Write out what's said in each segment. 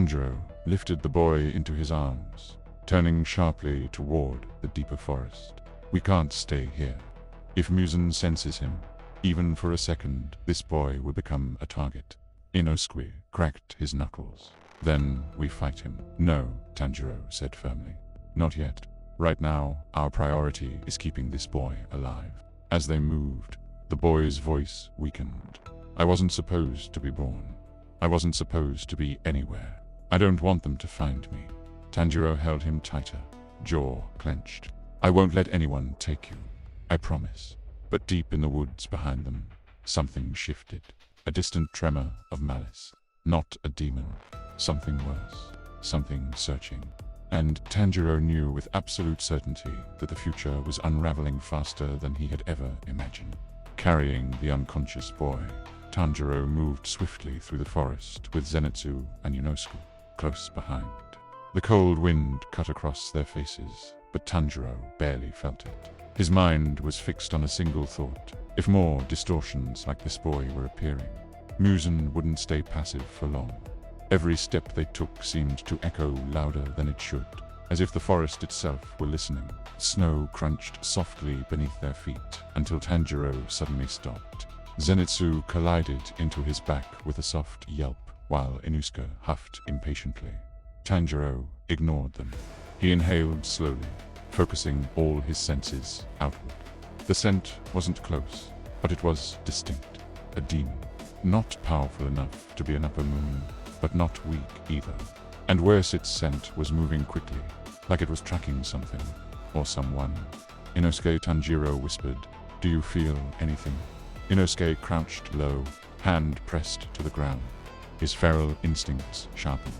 Tanjiro lifted the boy into his arms, turning sharply toward the deeper forest. We can't stay here. If Muzan senses him, even for a second, this boy will become a target. Inosuke cracked his knuckles. Then we fight him. No, Tanjiro said firmly. Not yet. Right now, our priority is keeping this boy alive. As they moved, the boy's voice weakened. I wasn't supposed to be born. I wasn't supposed to be anywhere. I don't want them to find me. Tanjiro held him tighter, jaw clenched. I won't let anyone take you. I promise. But deep in the woods behind them, something shifted. A distant tremor of malice. Not a demon. Something worse. Something searching. And Tanjiro knew with absolute certainty that the future was unraveling faster than he had ever imagined. Carrying the unconscious boy, Tanjiro moved swiftly through the forest with Zenitsu and Inosuke close behind. The cold wind cut across their faces, but Tanjiro barely felt it. His mind was fixed on a single thought. If more distortions like this boy were appearing, Muzan wouldn't stay passive for long. Every step they took seemed to echo louder than it should, as if the forest itself were listening. Snow crunched softly beneath their feet until Tanjiro suddenly stopped. Zenitsu collided into his back with a soft yelp, while Inosuke huffed impatiently. Tanjiro ignored them. He inhaled slowly, focusing all his senses outward. The scent wasn't close, but it was distinct. A demon. Not powerful enough to be an upper moon, but not weak either. And worse, its scent was moving quickly, like it was tracking something, or someone. Inosuke, Tanjiro whispered, "Do you feel anything?" Inosuke crouched low, hand pressed to the ground. His feral instincts sharpened.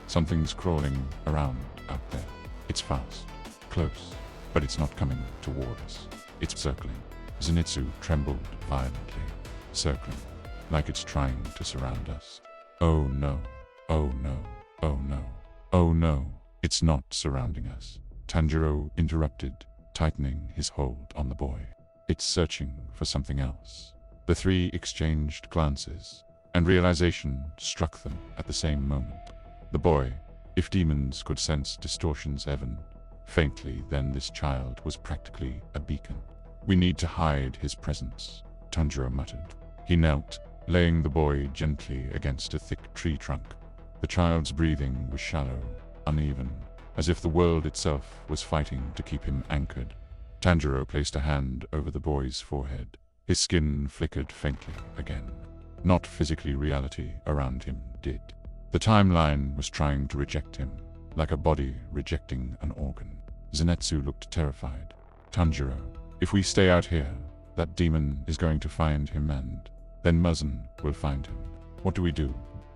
Something's crawling around out there. It's fast, close, but it's not coming toward us. It's circling. Zenitsu trembled violently. Circling, like it's trying to surround us. Oh no, oh no, oh no, oh no, it's not surrounding us. Tanjiro interrupted, tightening his hold on the boy. It's searching for something else. The three exchanged glances, and realization struck them at the same moment. The boy, if demons could sense distortions even faintly, then this child was practically a beacon. We need to hide his presence, Tanjiro muttered. He knelt, laying the boy gently against a thick tree trunk. The child's breathing was shallow, uneven, as if the world itself was fighting to keep him anchored. Tanjiro placed a hand over the boy's forehead. His skin flickered faintly again. Not physically, reality around him did. The timeline was trying to reject him, like a body rejecting an organ. Zenitsu looked terrified. Tanjiro, if we stay out here, that demon is going to find him, and then Muzan will find him. What do we do?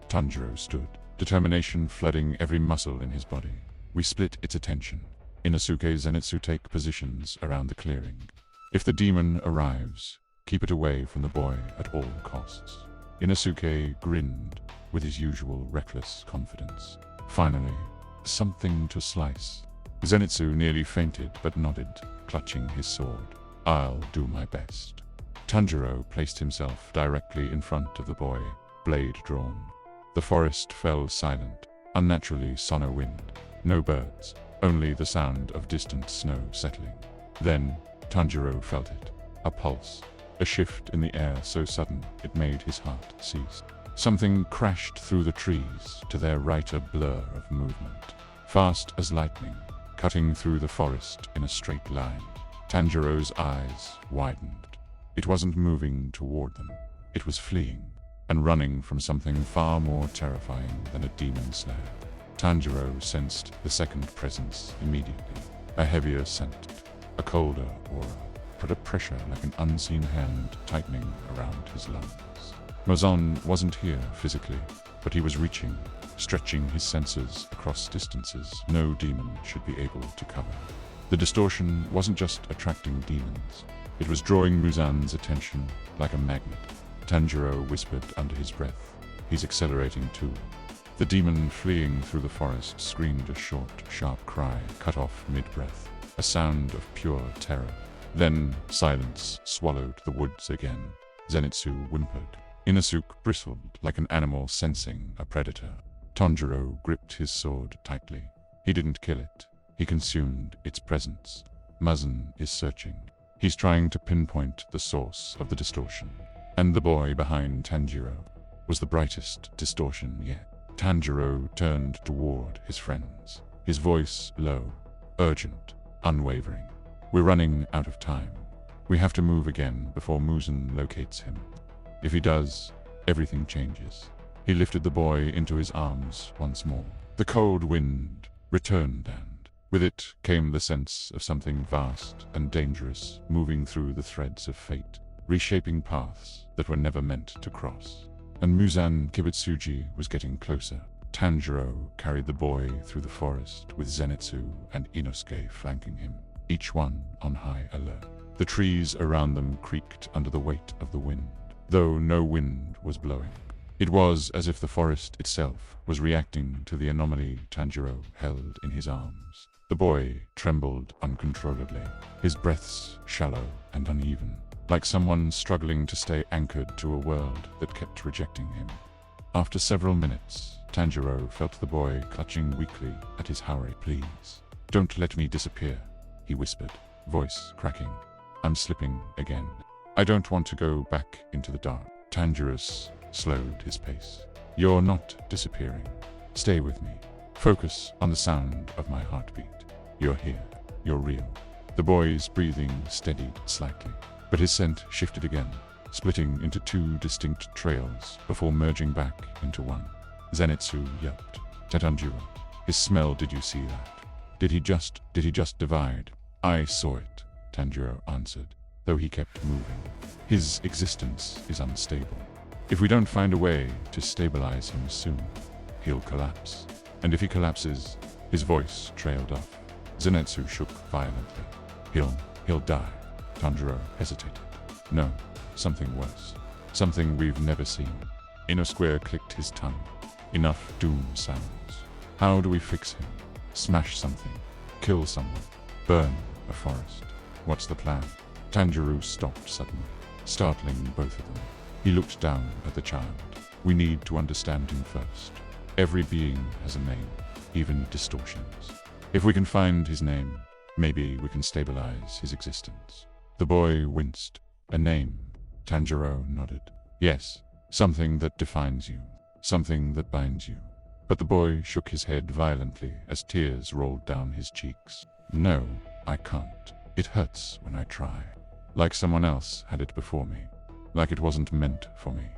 Tanjiro stood, determination flooding every muscle in his body. We split its attention. Inosuke, Zenitsu take positions around the clearing. If the demon arrives, keep it away from the boy at all costs. Inosuke grinned with his usual reckless confidence. Finally, something to slice. Zenitsu nearly fainted but nodded, clutching his sword. I'll do my best. Tanjiro placed himself directly in front of the boy, blade drawn. The forest fell silent, unnaturally sonor wind. No birds, only the sound of distant snow settling. Then, Tanjiro felt it. A pulse. A shift in the air so sudden it made his heart cease. Something crashed through the trees, to their right a blur of movement. Fast as lightning, cutting through the forest in a straight line. Tanjiro's eyes widened. It wasn't moving toward them. It was fleeing, and running from something far more terrifying than a demon slayer. Tanjiro sensed the second presence immediately. A heavier scent, a colder aura, but a pressure like an unseen hand tightening around his lungs. Muzan wasn't here physically, but he was reaching, stretching his senses across distances no demon should be able to cover. The distortion wasn't just attracting demons, it was drawing Muzan's attention like a magnet. Tanjiro whispered under his breath, "He's accelerating too." The demon fleeing through the forest screamed a short, sharp cry, cut off mid-breath, a sound of pure terror. Then silence swallowed the woods again. Zenitsu whimpered. Inosuke bristled like an animal sensing a predator. Tanjiro gripped his sword tightly. He didn't kill it. He consumed its presence. Muzan is searching. He's trying to pinpoint the source of the distortion. And the boy behind Tanjiro was the brightest distortion yet. Tanjiro turned toward his friends, his voice low, urgent, unwavering. We're running out of time. We have to move again before Muzan locates him. If he does, everything changes. He lifted the boy into his arms once more. The cold wind returned, and with it came the sense of something vast and dangerous moving through the threads of fate, reshaping paths that were never meant to cross. And Muzan Kibutsuji was getting closer. Tanjiro carried the boy through the forest with Zenitsu and Inosuke flanking him, each one on high alert. The trees around them creaked under the weight of the wind, though no wind was blowing. It was as if the forest itself was reacting to the anomaly Tanjiro held in his arms. The boy trembled uncontrollably, his breaths shallow and uneven, like someone struggling to stay anchored to a world that kept rejecting him. After several minutes, Tanjiro felt the boy clutching weakly at his haori. "Please, don't let me disappear," he whispered, voice cracking. "I'm slipping again. I don't want to go back into the dark." Tanjiro slowed his pace. "You're not disappearing. Stay with me. Focus on the sound of my heartbeat. You're here. You're real." The boy's breathing steadied slightly, but his scent shifted again, splitting into two distinct trails before merging back into one. Zenitsu yelped. "Tanjiro, his smell, did you see that? Did he just divide?" "I saw it," Tanjiro answered, though he kept moving. "His existence is unstable. If we don't find a way to stabilize him soon, he'll collapse. And if he collapses," his voice trailed off. Zenitsu shook violently. He'll die." Tanjiro hesitated. "No, something worse. Something we've never seen." Inosuke clicked his tongue. "Enough doom sounds. How do we fix him? Smash something? Kill someone? Burn a forest? What's the plan?" Tanjiro stopped suddenly, startling both of them. He looked down at the child. "We need to understand him first. Every being has a name, even distortions. If we can find his name, maybe we can stabilize his existence." The boy winced. "A name?" Tanjiro nodded. "Yes, something that defines you, something that binds you." But the boy shook his head violently as tears rolled down his cheeks. "No, I can't. It hurts when I try. Like someone else had it before me. Like it wasn't meant for me."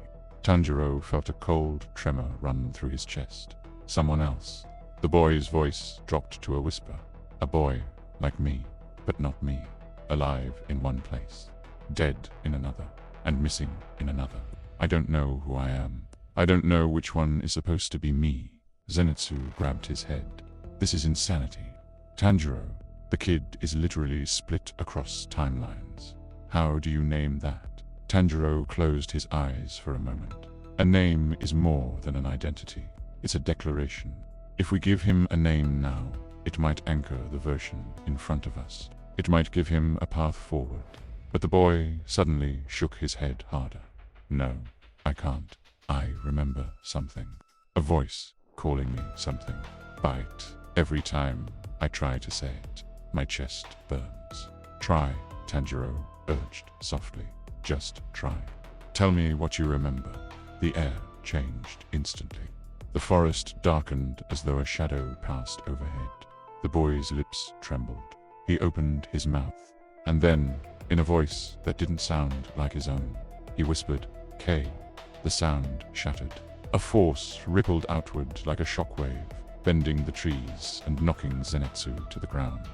Tanjiro felt a cold tremor run through his chest. "Someone else." The boy's voice dropped to a whisper. "A boy like me, but not me. Alive in one place, dead in another, and missing in another. I don't know who I am. I don't know which one is supposed to be me." Zenitsu grabbed his head. "This is insanity. Tanjiro, the kid is literally split across timelines. How do you name that?" Tanjiro closed his eyes for a moment. "A name is more than an identity. It's a declaration. If we give him a name now, it might anchor the version in front of us. It might give him a path forward." But the boy suddenly shook his head harder. "No, I can't. I remember something. A voice calling me something. But every time I try to say it, my chest burns." "Try," Tanjiro urged softly. "Just try. Tell me what you remember." The air changed instantly. The forest darkened as though a shadow passed overhead. The boy's lips trembled. He opened his mouth, and then, in a voice that didn't sound like his own, he whispered, "K." The sound shattered. A force rippled outward like a shockwave, bending the trees and knocking Zenitsu to the ground.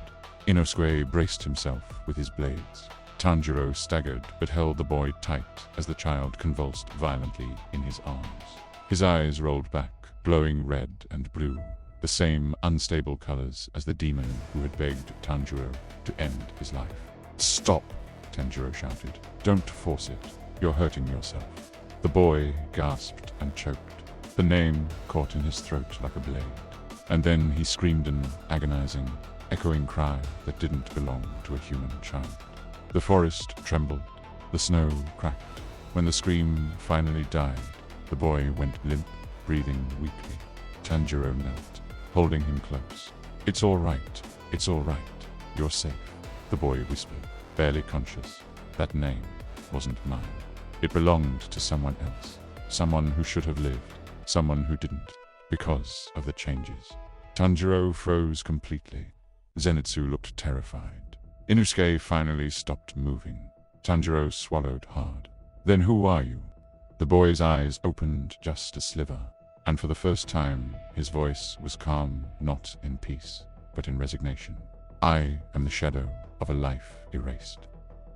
Inosuke braced himself with his blades. Tanjiro staggered but held the boy tight as the child convulsed violently in his arms. His eyes rolled back, glowing red and blue, the same unstable colors as the demon who had begged Tanjiro to end his life. "Stop!" Tanjiro shouted. "Don't force it. You're hurting yourself." The boy gasped and choked. The name caught in his throat like a blade. And then he screamed an agonizing, echoing cry that didn't belong to a human child. The forest trembled. The snow cracked. When the scream finally died, the boy went limp, breathing weakly. Tanjiro knelt, holding him close. "It's all right. It's all right. You're safe," the boy whispered, barely conscious. That name wasn't mine. It belonged to someone else. Someone who should have lived. Someone who didn't. Because of the changes. Tanjiro froze completely. Zenitsu looked terrified. Inosuke finally stopped moving. Tanjiro swallowed hard. "Then who are you?" The boy's eyes opened just a sliver, and for the first time, his voice was calm, not in peace, but in resignation. "I am the shadow of a life erased.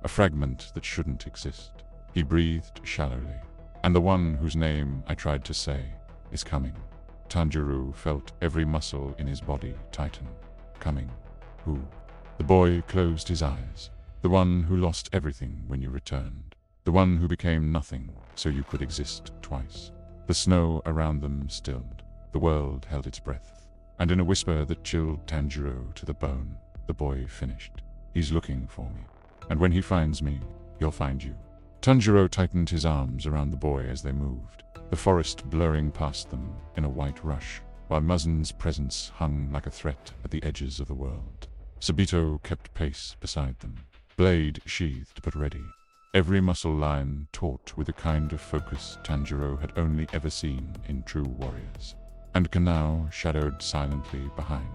A fragment that shouldn't exist." He breathed shallowly. "And the one whose name I tried to say is coming." Tanjiro felt every muscle in his body tighten. "Coming? Who?" The boy closed his eyes. "The one who lost everything when you returned. The one who became nothing so you could exist twice." The snow around them stilled. The world held its breath. And in a whisper that chilled Tanjiro to the bone, the boy finished. "He's looking for me. And when he finds me, he'll find you." Tanjiro tightened his arms around the boy as they moved, the forest blurring past them in a white rush, while Muzan's presence hung like a threat at the edges of the world. Sabito kept pace beside them, blade sheathed but ready, every muscle line taut with a kind of focus Tanjiro had only ever seen in true warriors. And Kanao shadowed silently behind,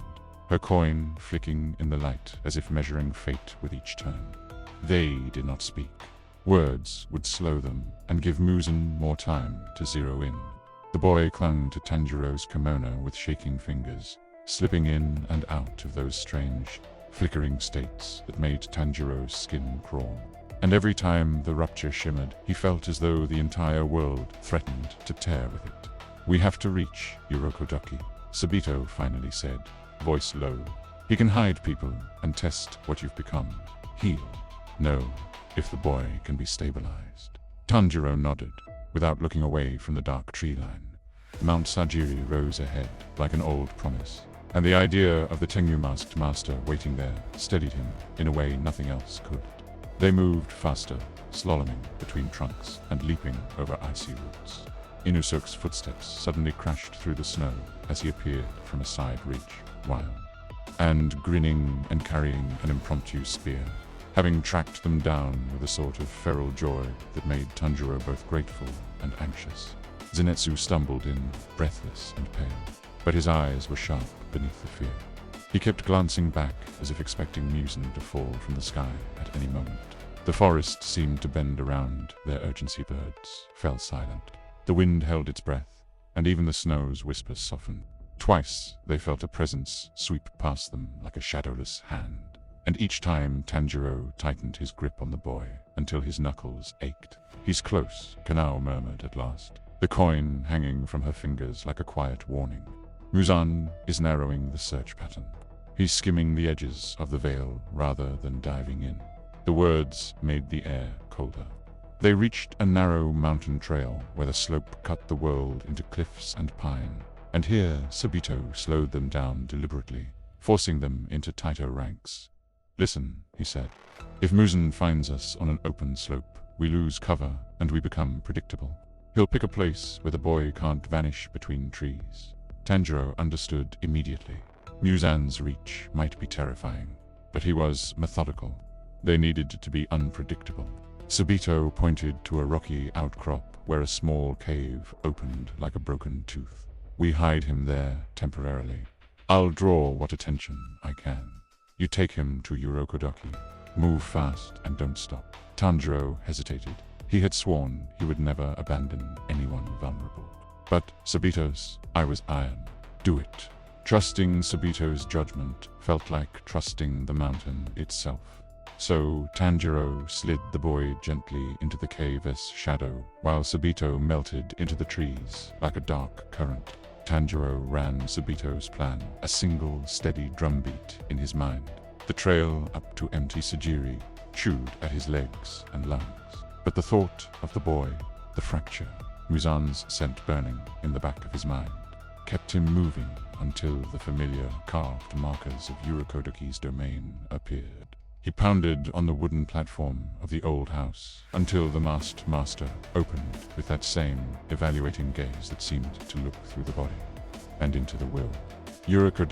her coin flicking in the light as if measuring fate with each turn. They did not speak. Words would slow them and give Muzan more time to zero in. The boy clung to Tanjiro's kimono with shaking fingers, slipping in and out of those strange, flickering states that made Tanjiro's skin crawl. And every time the rupture shimmered, he felt as though the entire world threatened to tear with it. "We have to reach Urokodaki," Sabito finally said, voice low. "He can hide people and test what you've become. Heal. No, if the boy can be stabilized." Tanjiro nodded, without looking away from the dark tree line. Mount Sajiri rose ahead, like an old promise, and the idea of the Tengu-masked master waiting there steadied him in a way nothing else could. They moved faster, slaloming between trunks and leaping over icy roots. Inusuke's footsteps suddenly crashed through the snow as he appeared from a side ridge, wild, and grinning and carrying an impromptu spear, having tracked them down with a sort of feral joy that made Tanjiro both grateful and anxious. Zenitsu stumbled in, breathless and pale, but his eyes were sharp beneath the fear. He kept glancing back as if expecting Muzan to fall from the sky at any moment. The forest seemed to bend around their urgency. Birds fell silent. The wind held its breath, and even the snow's whispers softened. Twice they felt a presence sweep past them like a shadowless hand, and each time Tanjiro tightened his grip on the boy until his knuckles ached. "He's close," Kanao murmured at last, the coin hanging from her fingers like a quiet warning. "Muzan is narrowing the search pattern. He's skimming the edges of the veil rather than diving in." The words made the air colder. They reached a narrow mountain trail where the slope cut the world into cliffs and pine, and here Sabito slowed them down deliberately, forcing them into tighter ranks. "Listen," he said. "If Muzan finds us on an open slope, we lose cover and we become predictable. He'll pick a place where the boy can't vanish between trees." Tanjiro understood immediately. Muzan's reach might be terrifying, but he was methodical. They needed to be unpredictable. Sabito pointed to a rocky outcrop where a small cave opened like a broken tooth. "We hide him there temporarily. I'll draw what attention I can. You take him to Urokodaki. Move fast and don't stop." Tanjiro hesitated. He had sworn he would never abandon anyone vulnerable. But Sabito's eye was iron. "Do it." Trusting Sabito's judgment felt like trusting the mountain itself. So Tanjiro slid the boy gently into the cave's shadow, while Sabito melted into the trees like a dark current. Tanjiro ran Sabito's plan, a single steady drumbeat in his mind. The trail up to empty Sajiri chewed at his legs and lungs. But the thought of the boy, the fracture, Muzan's scent burning in the back of his mind, kept him moving until the familiar carved markers of Urokodaki's domain appeared. He pounded on the wooden platform of the old house until the masked master opened with that same evaluating gaze that seemed to look through the body. and into the will. Yurika